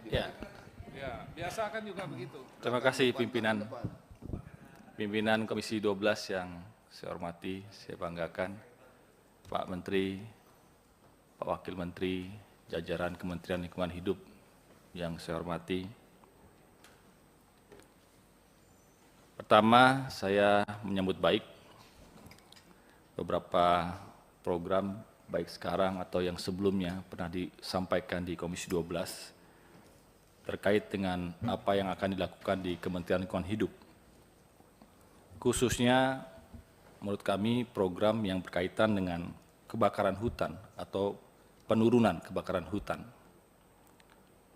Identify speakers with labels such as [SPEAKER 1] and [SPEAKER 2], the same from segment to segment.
[SPEAKER 1] Ya,
[SPEAKER 2] Ya, biasa kan juga begitu.
[SPEAKER 1] terima kasih pimpinan Komisi 12 yang saya hormati, saya banggakan, Pak Menteri, Pak Wakil Menteri, jajaran Kementerian Lingkungan Hidup yang saya hormati. Pertama, saya menyambut baik beberapa program baik sekarang atau yang sebelumnya pernah disampaikan di Komisi 12 terkait dengan apa yang akan dilakukan di Kementerian Lingkungan Hidup. Khususnya menurut kami program yang berkaitan dengan kebakaran hutan atau penurunan kebakaran hutan,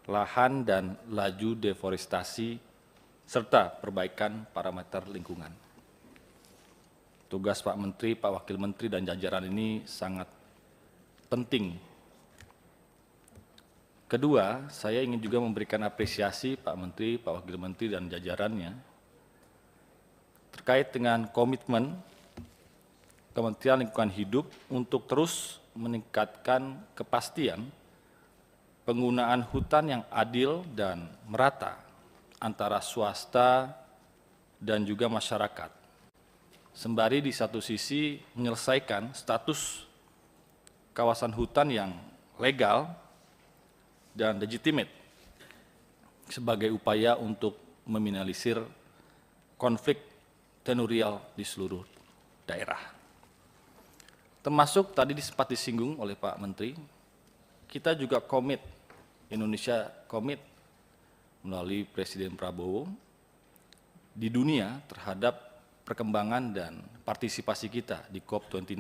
[SPEAKER 1] lahan dan laju deforestasi, serta perbaikan parameter lingkungan. Tugas Pak Menteri, Pak Wakil Menteri, dan jajaran ini sangat penting. Kedua, saya ingin juga memberikan apresiasi Pak Menteri, Pak Wakil Menteri, dan jajarannya terkait dengan komitmen Kementerian Lingkungan Hidup untuk terus meningkatkan kepastian penggunaan hutan yang adil dan merata antara swasta dan juga masyarakat. Sembari di satu sisi menyelesaikan status kawasan hutan yang legal dan legitimate sebagai upaya untuk meminimalisir konflik tenurial di seluruh daerah. Termasuk tadi sempat disinggung oleh Pak Menteri, kita juga komit, Indonesia komit melalui Presiden Prabowo di dunia terhadap perkembangan dan partisipasi kita di COP29.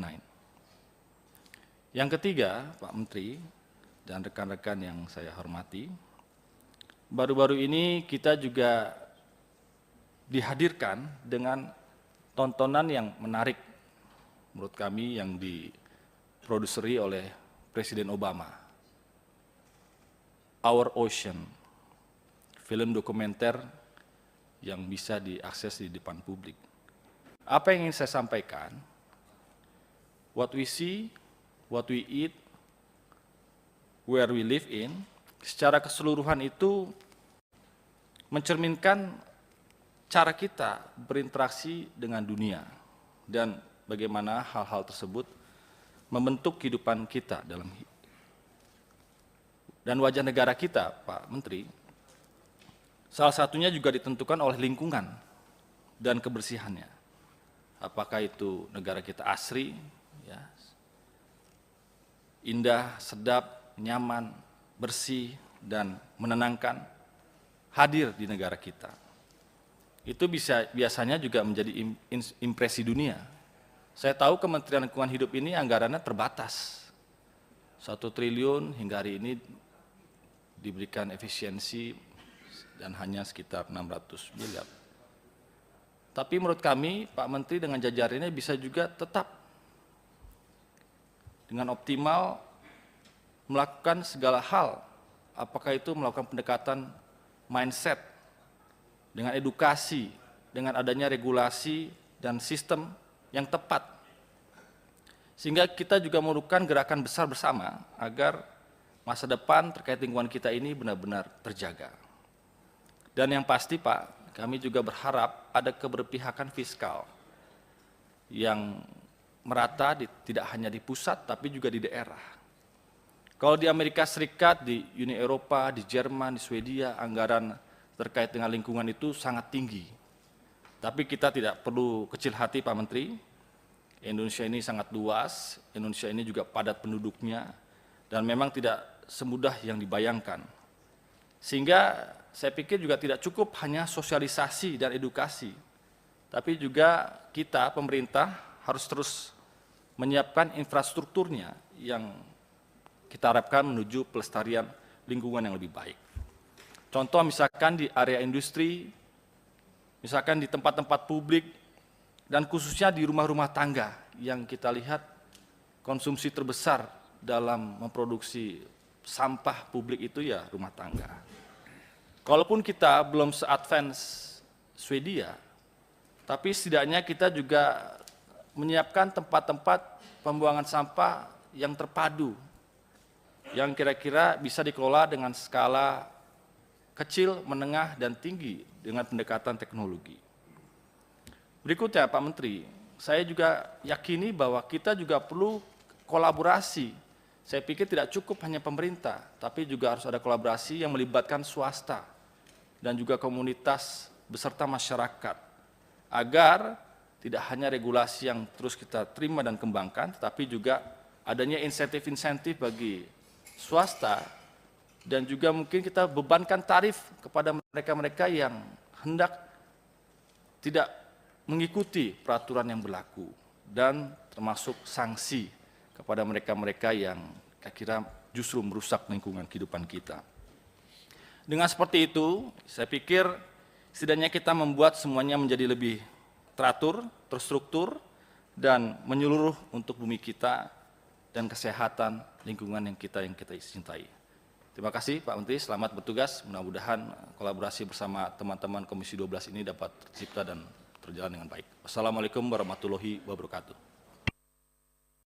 [SPEAKER 1] Yang ketiga, Pak Menteri dan rekan-rekan yang saya hormati, baru-baru ini kita juga dihadirkan dengan tontonan yang menarik menurut kami yang diproduseri oleh Presiden Obama. Our Ocean, film dokumenter yang bisa diakses di depan publik. Apa yang ingin saya sampaikan? What we see, what we eat, where we live in, secara keseluruhan itu mencerminkan cara kita berinteraksi dengan dunia dan bagaimana hal-hal tersebut membentuk kehidupan kita dalam dan wajah negara kita, Pak Menteri, salah satunya juga ditentukan oleh lingkungan dan kebersihannya. Apakah itu negara kita asri, ya, indah, sedap, nyaman, bersih, dan menenangkan, hadir di negara kita. Itu biasanya juga menjadi impresi dunia. Saya tahu Kementerian Lingkungan Hidup ini anggarannya terbatas. 1 triliun hingga hari ini diberikan efisiensi dan hanya sekitar 600 miliar. Tapi menurut kami, Pak Menteri dengan jajarannya bisa juga tetap dengan optimal melakukan segala hal, apakah itu melakukan pendekatan mindset, dengan edukasi, dengan adanya regulasi dan sistem yang tepat. Sehingga kita juga memerlukan gerakan besar bersama agar masa depan terkait lingkungan kita ini benar-benar terjaga. Dan yang pasti Pak, kami juga berharap ada keberpihakan fiskal yang merata tidak hanya di pusat tapi juga di daerah. Kalau di Amerika Serikat, di Uni Eropa, di Jerman, di Swedia, anggaran terkait dengan lingkungan itu sangat tinggi. Tapi kita tidak perlu kecil hati Pak Menteri, Indonesia ini sangat luas, Indonesia ini juga padat penduduknya, dan memang tidak semudah yang dibayangkan. Sehingga saya pikir juga tidak cukup hanya sosialisasi dan edukasi, tapi juga kita, pemerintah, harus terus menyiapkan infrastrukturnya yang kita harapkan menuju pelestarian lingkungan yang lebih baik. Contoh misalkan di area industri, misalkan di tempat-tempat publik, dan khususnya di rumah-rumah tangga yang kita lihat konsumsi terbesar dalam memproduksi sampah publik itu ya rumah tangga. Kalaupun kita belum se-advance Swedia, tapi setidaknya kita juga menyiapkan tempat-tempat pembuangan sampah yang terpadu, yang kira-kira bisa dikelola dengan skala kecil, menengah, dan tinggi dengan pendekatan teknologi. Berikutnya Pak Menteri, saya juga yakini bahwa kita juga perlu kolaborasi. Saya pikir tidak cukup hanya pemerintah, tapi juga harus ada kolaborasi yang melibatkan swasta dan juga komunitas beserta masyarakat, agar tidak hanya regulasi yang terus kita terima dan kembangkan, tetapi juga adanya insentif-insentif bagi swasta, dan juga mungkin kita bebankan tarif kepada mereka-mereka yang hendak tidak mengikuti peraturan yang berlaku, dan termasuk sanksi kepada mereka-mereka yang kira-kira justru merusak lingkungan kehidupan kita. Dengan seperti itu, saya pikir setidaknya kita membuat semuanya menjadi lebih teratur, terstruktur, dan menyeluruh untuk bumi kita dan kesehatan lingkungan yang kita cintai. Terima kasih Pak Menteri, selamat bertugas. Mudah-mudahan kolaborasi bersama teman-teman Komisi 12 ini dapat tercipta dan berjalan dengan baik. Wassalamualaikum warahmatullahi wabarakatuh.